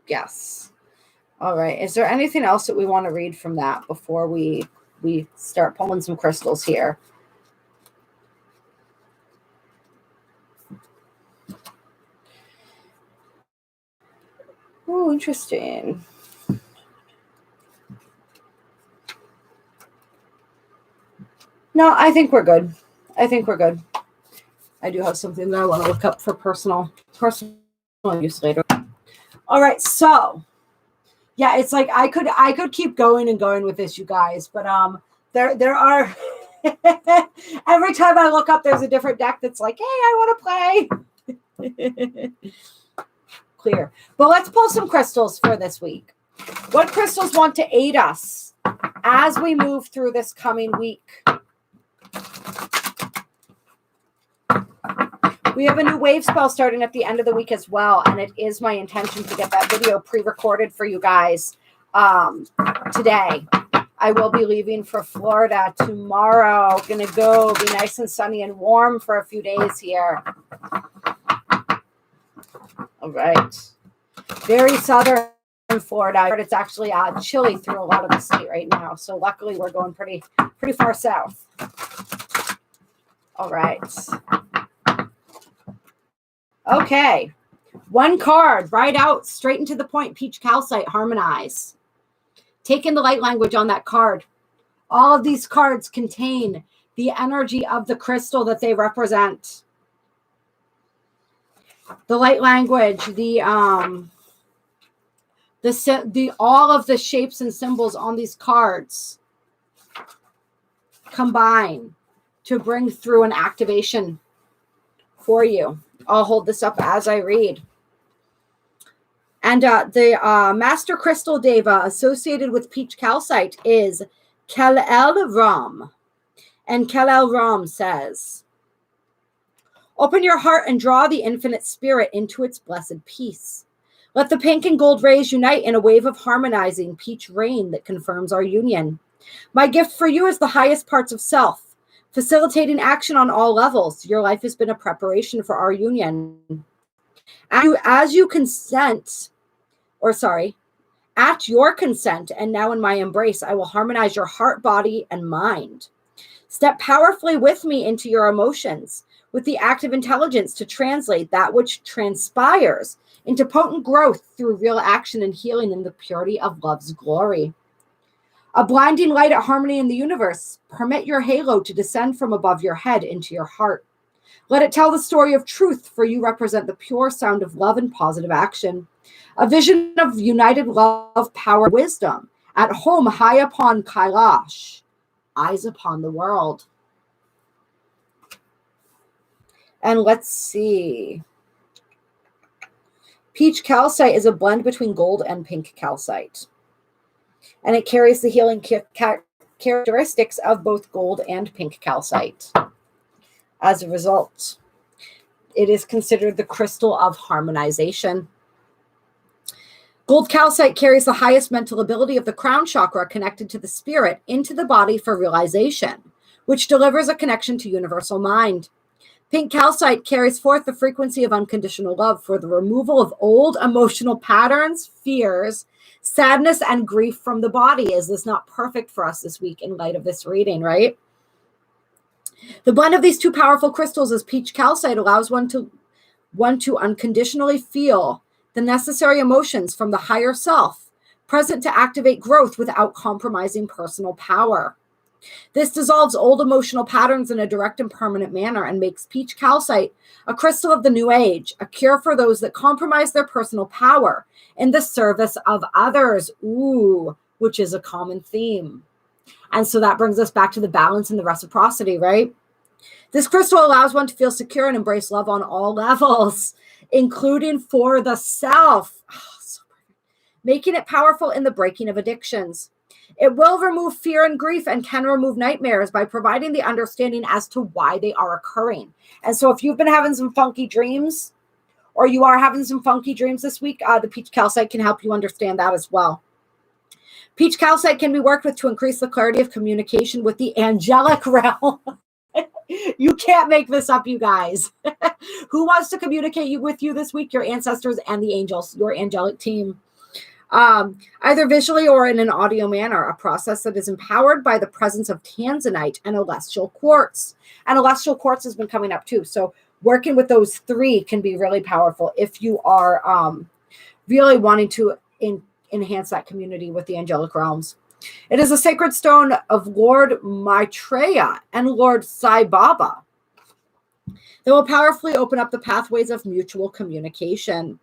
Yes. All right. Is there anything else that we want to read from that before we start pulling some crystals here? Oh, interesting. No, I think we're good. I do have something that I want to look up for personal use later. All right, so yeah, it's like I could keep going and going with this, you guys, but there are every time I look up, there's a different deck that's like, hey, I want to play. Clear. But let's pull some crystals for this week. What crystals want to aid us as we move through this coming week? We have a new wave spell starting at the end of the week as well, and it is my intention to get that video pre-recorded for you guys today. I will be leaving for Florida tomorrow. Gonna go be nice and sunny and warm for a few days here. All right. Very southern Florida. I heard it's actually chilly through a lot of the state right now. So luckily we're going pretty far south. All right. Okay. One card, right out, straight into the point, peach calcite, harmonize. Take in the light language on that card. All of these cards contain the energy of the crystal that they represent. The light language, all of the shapes and symbols on these cards combine to bring through an activation for you. I'll hold this up as I read. And the Master Crystal Deva associated with peach calcite is Kel-El Ram. And Kel-El Ram says, open your heart and draw the infinite spirit into its blessed peace. Let the pink and gold rays unite in a wave of harmonizing peach rain that confirms our union. My gift for you is the highest parts of self, facilitating action on all levels. Your life has been a preparation for our union. At your consent, and now in my embrace, I will harmonize your heart, body, and mind. Step powerfully with me into your emotions, with the active intelligence to translate that which transpires into potent growth through real action and healing in the purity of love's glory. A blinding light at harmony in the universe, permit your halo to descend from above your head into your heart. Let it tell the story of truth, for you represent the pure sound of love and positive action. A vision of united love, power, wisdom, at home high upon Kailash, eyes upon the world. And let's see. Peach calcite is a blend between gold and pink calcite. And it carries the healing characteristics of both gold and pink calcite. As a result, it is considered the crystal of harmonization. Gold calcite carries the highest mental ability of the crown chakra connected to the spirit into the body for realization, which delivers a connection to universal mind. Pink calcite carries forth the frequency of unconditional love for the removal of old emotional patterns, fears, sadness, and grief from the body. Is this not perfect for us this week in light of this reading, right? The blend of these two powerful crystals as peach calcite allows one to unconditionally feel the necessary emotions from the higher self, present to activate growth without compromising personal power. This dissolves old emotional patterns in a direct and permanent manner and makes peach calcite a crystal of the new age, a cure for those that compromise their personal power in the service of others. Ooh, which is a common theme. And so that brings us back to the balance and the reciprocity, right? This crystal allows one to feel secure and embrace love on all levels, including for the self, making it powerful in the breaking of addictions. It will remove fear and grief and can remove nightmares by providing the understanding as to why they are occurring. And so if you've been having some funky dreams, or you are having some funky dreams this week, the peach calcite can help you understand that as well. Peach calcite can be worked with to increase the clarity of communication with the angelic realm. You can't make this up, you guys. Who wants to communicate with you this week? Your ancestors and the angels, your angelic team. Either visually or in an audio manner, a process that is empowered by the presence of tanzanite and celestial quartz. And celestial quartz has been coming up too. So working with those three can be really powerful if you are really wanting to enhance that community with the angelic realms. It is a sacred stone of Lord Maitreya and Lord Sai Baba that will powerfully open up the pathways of mutual communication.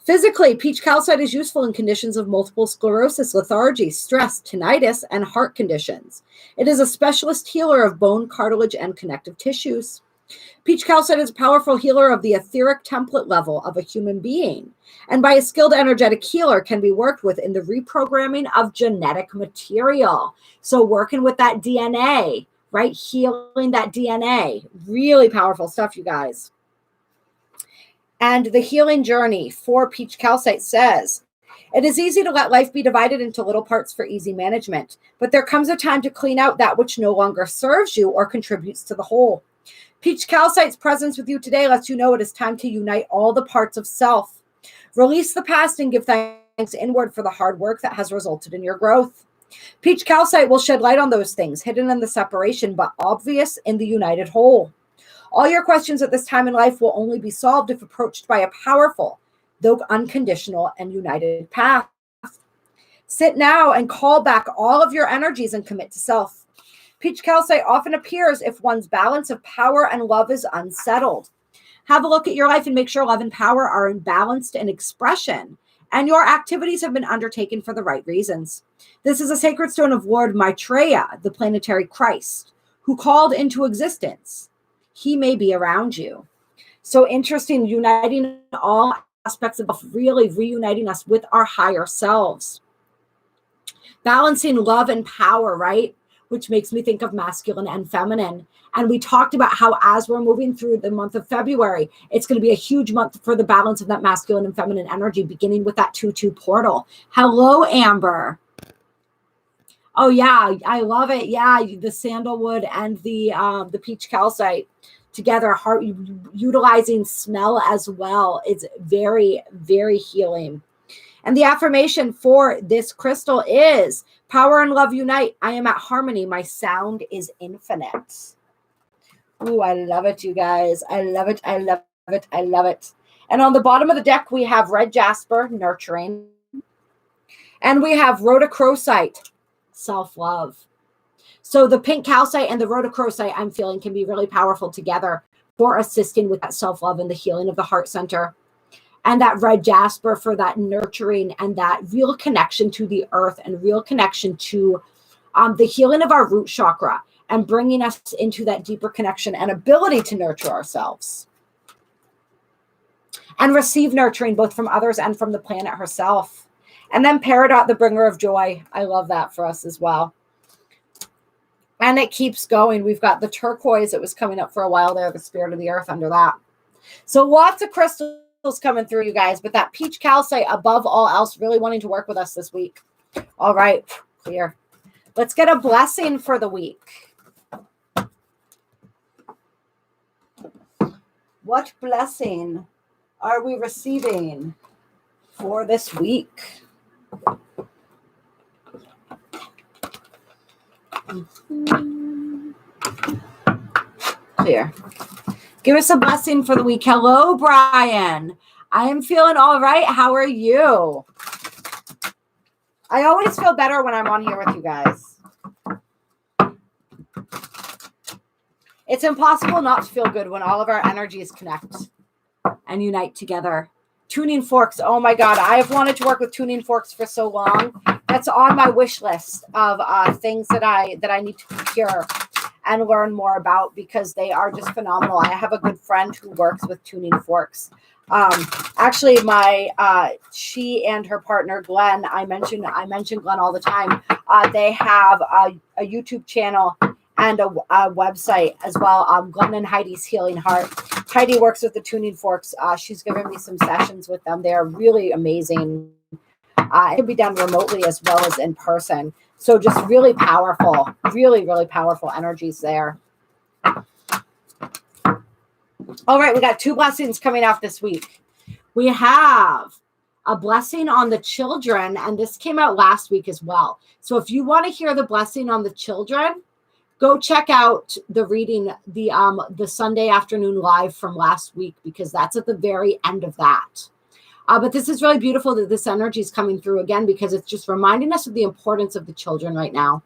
Physically, peach calcite is useful in conditions of multiple sclerosis, lethargy, stress, tinnitus, and heart conditions. It is a specialist healer of bone, cartilage, and connective tissues. Peach calcite is a powerful healer of the etheric template level of a human being, and by a skilled energetic healer can be worked with in the reprogramming of genetic material. So working with that DNA, right? Healing that DNA. Really powerful stuff, you guys. And the healing journey for peach calcite says, it is easy to let life be divided into little parts for easy management, but there comes a time to clean out that which no longer serves you or contributes to the whole. Peach calcite's presence with you today lets you know it is time to unite all the parts of self. Release the past and give thanks inward for the hard work that has resulted in your growth. Peach calcite will shed light on those things hidden in the separation, but obvious in the united whole. All your questions at this time in life will only be solved if approached by a powerful, though unconditional and united path. Sit now and call back all of your energies and commit to self. Peach calcite often appears if one's balance of power and love is unsettled. Have a look at your life and make sure love and power are in balanced and expression, and your activities have been undertaken for the right reasons. This is a sacred stone of Lord Maitreya, the planetary Christ, who called into existence. He may be around you. So interesting, uniting all aspects of really reuniting us with our higher selves. Balancing love and power, right? Which makes me think of masculine and feminine. And we talked about how as we're moving through the month of February, it's going to be a huge month for the balance of that masculine and feminine energy, beginning with that 2-2 portal. Hello, Amber. Oh, yeah, I love it. Yeah, the sandalwood and the peach calcite together, utilizing smell as well. It's very, very healing. And the affirmation for this crystal is power and love unite. I am at harmony. My sound is infinite. Ooh, I love it, you guys. I love it. I love it. I love it. And on the bottom of the deck, we have red jasper, nurturing. And we have rhodochrosite, self-love. So the pink calcite and the rhodochrosite, I'm feeling, can be really powerful together for assisting with that self-love and the healing of the heart center. And that red jasper for that nurturing and that real connection to the earth and real connection to the healing of our root chakra and bringing us into that deeper connection and ability to nurture ourselves and receive nurturing both from others and from the planet herself. And then Peridot, the bringer of joy. I love that for us as well. And it keeps going. We've got the turquoise that was coming up for a while there, the spirit of the earth under that. So lots of crystals coming through, you guys, but that peach calcite above all else really wanting to work with us this week. All right, clear. Let's get a blessing for the week. What blessing are we receiving for this week? Clear. Give us a blessing for the week. Hello, Brian. I am feeling all right. How are you? I always feel better when I'm on here with you guys. It's impossible not to feel good when all of our energies connect and unite together. Tuning forks. Oh my God. I have wanted to work with tuning forks for so long. That's on my wish list of things that I need to procure and learn more about because they are just phenomenal. I have a good friend who works with tuning forks. Actually, she and her partner Glenn, I mention Glenn all the time. They have a YouTube channel and a website as well. Glenn and Heidi's Healing Heart. Heidi works with the tuning forks. She's given me some sessions with them. They are really amazing. It can be done remotely as well as in person. So just really powerful, really, really powerful energies there. All right, we got 2 blessings coming out this week. We have a blessing on the children, and this came out last week as well. So if you want to hear the blessing on the children, go check out the reading, the Sunday afternoon live from last week, because that's at the very end of that. But this is really beautiful that this energy is coming through again, because it's just reminding us of the importance of the children right now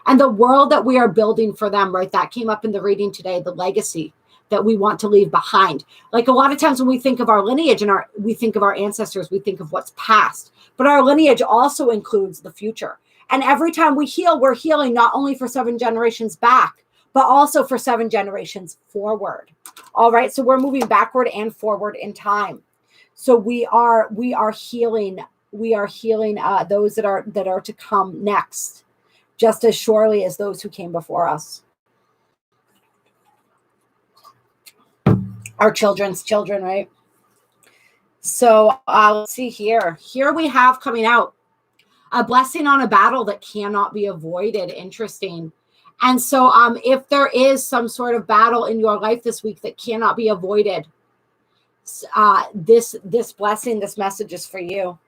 and the world that we are building for them, right? That came up in the reading today, the legacy that we want to leave behind. Like a lot of times when we think of our lineage and we think of our ancestors, we think of what's past, but our lineage also includes the future. And every time we heal, we're healing not only for 7 generations back, but also for 7 generations forward. All right. So we're moving backward and forward in time. So we are healing. We are healing those that are to come next, just as surely as those who came before us. Our children's children, right? So let's see here. Here we have coming out a blessing on a battle that cannot be avoided. Interesting. And so if there is some sort of battle in your life this week that cannot be avoided, this blessing, this message is for you.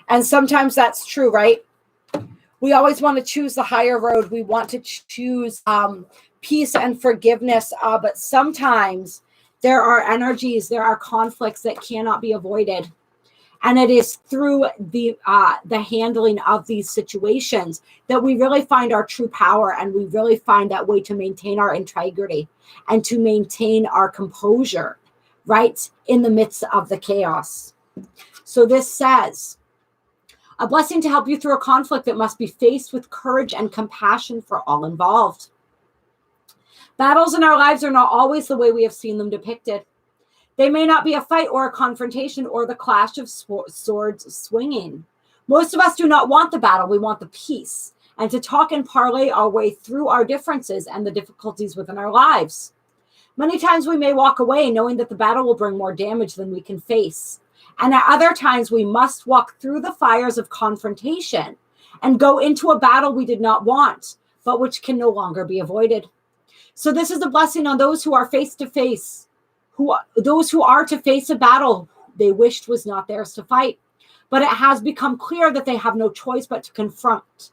And sometimes that's true, right? We always want to choose the higher road. We want to choose peace and forgiveness. But sometimes there are energies, there are conflicts that cannot be avoided. And it is through the handling of these situations that we really find our true power, and we really find that way to maintain our integrity and to maintain our composure, right, in the midst of the chaos. So this says, a blessing to help you through a conflict that must be faced with courage and compassion for all involved. Battles in our lives are not always the way we have seen them depicted. They may not be a fight or a confrontation or the clash of swords swinging. Most of us do not want the battle. We want the peace, and to talk and parlay our way through our differences and the difficulties within our lives. Many times we may walk away knowing that the battle will bring more damage than we can face. And at other times we must walk through the fires of confrontation and go into a battle we did not want, but which can no longer be avoided. So this is a blessing on those who are face to face, those who are to face a battle they wished was not theirs to fight, but it has become clear that they have no choice but to confront,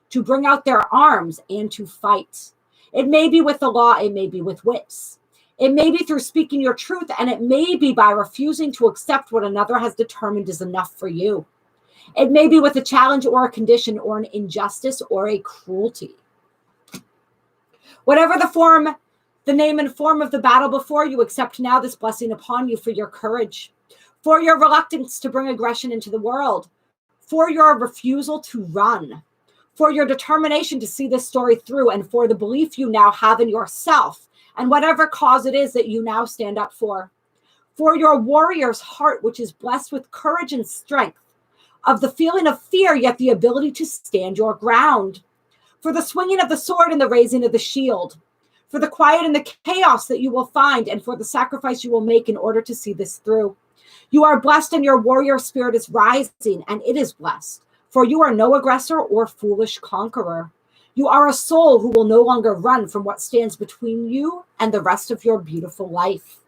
to bring out their arms and to fight. It may be with the law, it may be with wits. It may be through speaking your truth, and it may be by refusing to accept what another has determined is enough for you. It may be with a challenge or a condition or an injustice or a cruelty. Whatever the form, the name and form of the battle before you, accept now this blessing upon you for your courage, for your reluctance to bring aggression into the world, for your refusal to run, for your determination to see this story through, and for the belief you now have in yourself and whatever cause it is that you now stand up for your warrior's heart, which is blessed with courage and strength, of the feeling of fear, yet the ability to stand your ground, for the swinging of the sword and the raising of the shield, for the quiet and the chaos that you will find, and for the sacrifice you will make in order to see this through. You are blessed, and your warrior spirit is rising, and it is blessed, for you are no aggressor or foolish conqueror. You are a soul who will no longer run from what stands between you and the rest of your beautiful life.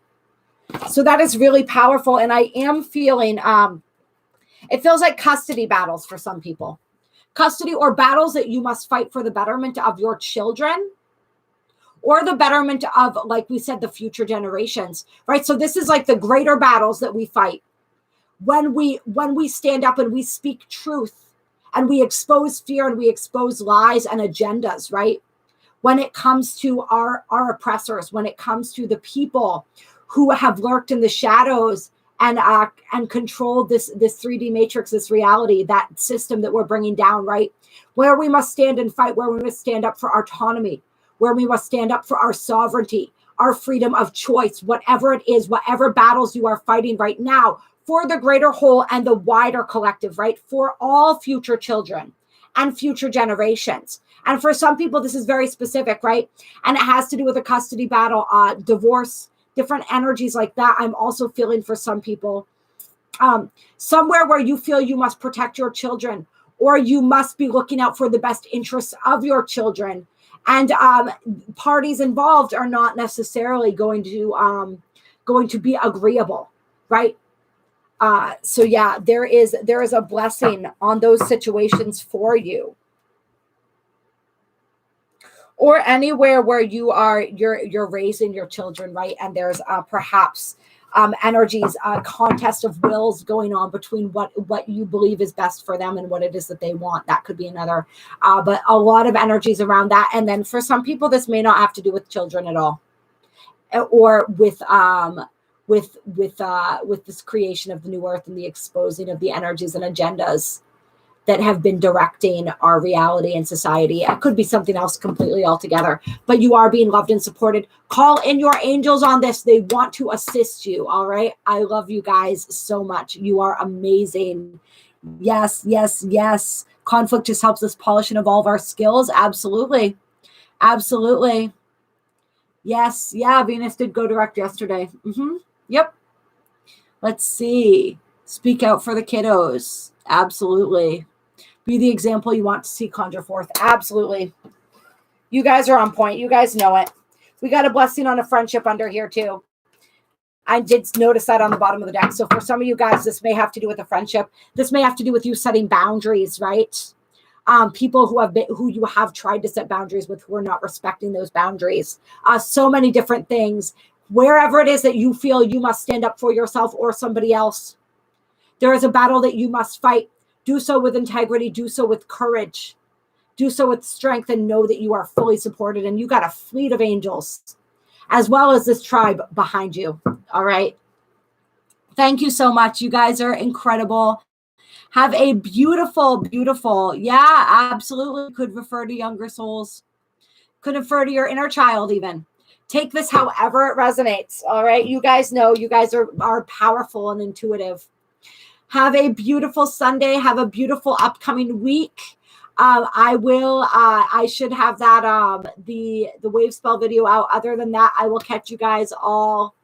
So that is really powerful, and I am feeling, it feels like custody battles for some people. Custody or battles that you must fight for the betterment of your children, or the betterment of, like we said, the future generations, right? So this is like the greater battles that we fight when we stand up and we speak truth and we expose fear and we expose lies and agendas, right? When it comes to our oppressors, when it comes to the people who have lurked in the shadows and controlled this 3D matrix, this reality, that system that we're bringing down, right? Where we must stand and fight, where we must stand up for autonomy, where we must stand up for our sovereignty, our freedom of choice, whatever it is, whatever battles you are fighting right now, for the greater whole and the wider collective, right? For all future children and future generations. And for some people, this is very specific, right? And it has to do with a custody battle, divorce, different energies like that. I'm also feeling for some people, somewhere where you feel you must protect your children, or you must be looking out for the best interests of your children. And parties involved are not necessarily going to be agreeable, right? So yeah, there is a blessing on those situations for you. Or anywhere where you're raising your children, right? And there's perhaps energies, contest of wills going on between what you believe is best for them and what it is that they want. That could be another, but a lot of energies around that. And then for some people, this may not have to do with children at all, or with this creation of the new earth and the exposing of the energies and agendas that have been directing our reality and society. It could be something else completely altogether, but you are being loved and supported. Call in your angels on this. They want to assist you. All right. I love you guys so much. You are amazing. Yes, yes, yes. Conflict just helps us polish and evolve our skills. Absolutely. Absolutely. Yes. Yeah. Venus did go direct yesterday. Yep. Let's see. Speak out for the kiddos. Absolutely. Be the example you want to see conjure forth. Absolutely. You guys are on point. You guys know it. We got a blessing on a friendship under here too. I did notice that on the bottom of the deck. So for some of you guys, this may have to do with a friendship. This may have to do with you setting boundaries, right? People who you have tried to set boundaries with, who are not respecting those boundaries. So many different things. Wherever it is that you feel you must stand up for yourself or somebody else, There is a battle that you must fight. Do so with integrity. Do so with courage. Do so with strength, and know that you are fully supported, and you got a fleet of angels as well as this tribe behind you. All right. Thank you so much. You guys are incredible. Have a beautiful, beautiful, yeah, absolutely. Could refer to younger souls. Could refer to your inner child even. Take this however it resonates. All right. You guys know you guys are powerful and intuitive. Have a beautiful Sunday. Have a beautiful upcoming week. I should have that, the wave spell video out. Other than that, I will catch you guys all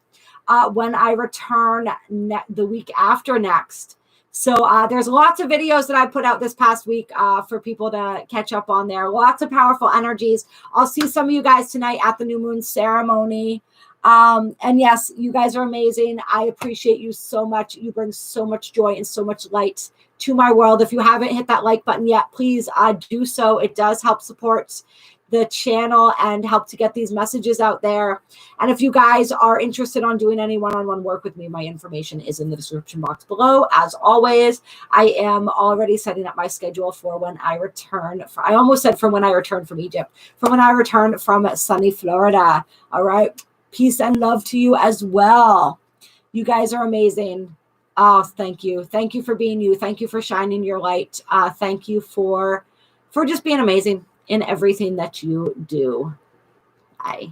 when I return the week after next. So there's lots of videos that I put out this past week for people to catch up on there. Lots of powerful energies. I'll see some of you guys tonight at the new moon ceremony. And yes, you guys are amazing. I appreciate you so much. You bring so much joy and so much light to my world. If you haven't hit that like button yet, please do so. It does help support the channel and help to get these messages out there. And if you guys are interested on doing any one-on-one work with me, my information is in the description box below. As always, I am already setting up my schedule for when I return. I almost said from when I return from Egypt, from when I return from sunny Florida. All right. Peace and love to you as well. You guys are amazing. Oh, thank you. Thank you for being you. Thank you for shining your light. Thank you for just being amazing in everything that you do. Bye.